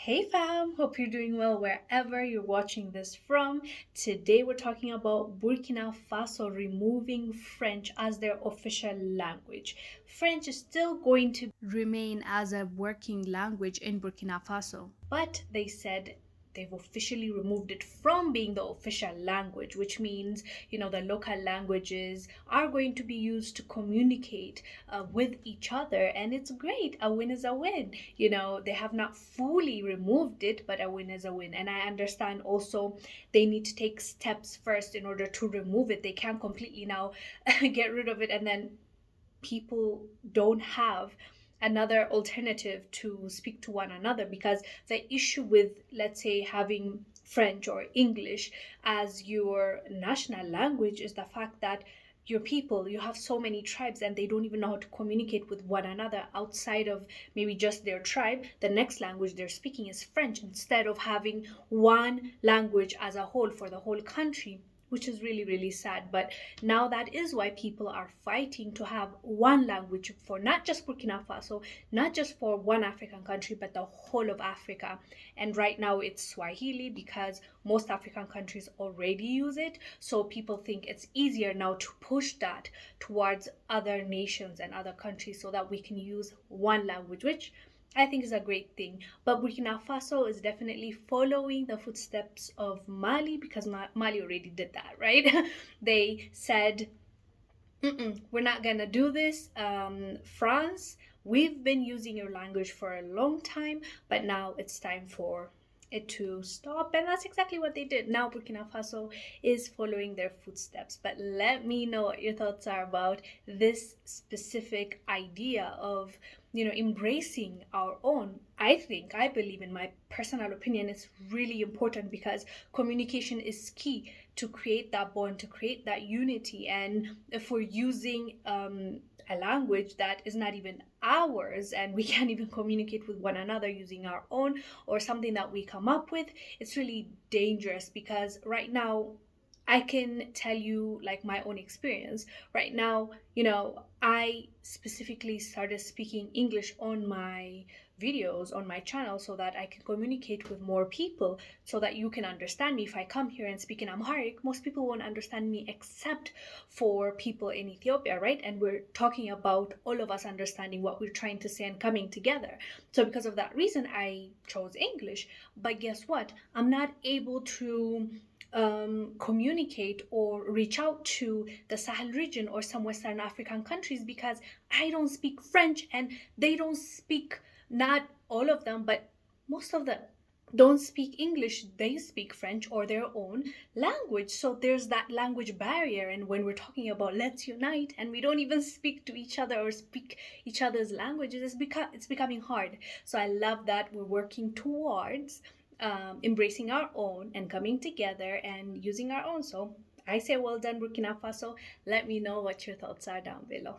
Hey fam, hope you're doing well wherever you're watching this from. Today we're talking about Burkina Faso removing French as their official language. French is still going to remain as a working language in Burkina Faso, but they said they've officially removed it from being the official language, which means, the local languages are going to be used to communicate with each other. And it's great. A win is a win. They have not fully removed it, but a win is a win. And I understand also they need to take steps first in order to remove it. They can't completely now get rid of it and then people don't have another alternative to speak to one another, because the issue with, let's say, having French or English as your national language is the fact that your people, you have so many tribes and they don't even know how to communicate with one another outside of maybe just their tribe. The next language they're speaking is French instead of having one language as a whole for the whole country, which is really, really sad. But now that is why people are fighting to have one language for not just Burkina Faso, not just for one African country, but the whole of Africa. And right now it's Swahili because most African countries already use it. So people think it's easier now to push that towards other nations and other countries so that we can use one language, which I think is a great thing. But Burkina Faso is definitely following the footsteps of Mali, because Mali already did that, right? They said, we're not gonna do this. France, we've been using your language for a long time, but now it's time for it to stop. And that's exactly what they did. Now Burkina Faso is following their footsteps. But let me know what your thoughts are about this specific idea of, embracing our own. I believe, in my personal opinion, it's really important because communication is key to create that bond, to create that unity. And if we're using a language that is not even ours and we can't even communicate with one another using our own or something that we come up with, it's really dangerous. Because right now, I can tell you, like, my own experience. Right now, I specifically started speaking English on my videos on my channel so that I can communicate with more people, so that you can understand me. If I come here and speak in Amharic, most people won't understand me except for people in Ethiopia, right? And we're talking about all of us understanding what we're trying to say and coming together. So because of that reason, I chose English. But guess what? I'm not able to communicate or reach out to the Sahel region or some Western African countries because I don't speak French and they don't speak, not all of them, but most of them don't speak English. They speak French or their own language. So there's that language barrier. And when we're talking about let's unite and we don't even speak to each other or speak each other's languages, it's becoming hard. So I love that we're working towards embracing our own and coming together and using our own. So I say well done, Burkina Faso. Let me know what your thoughts are down below.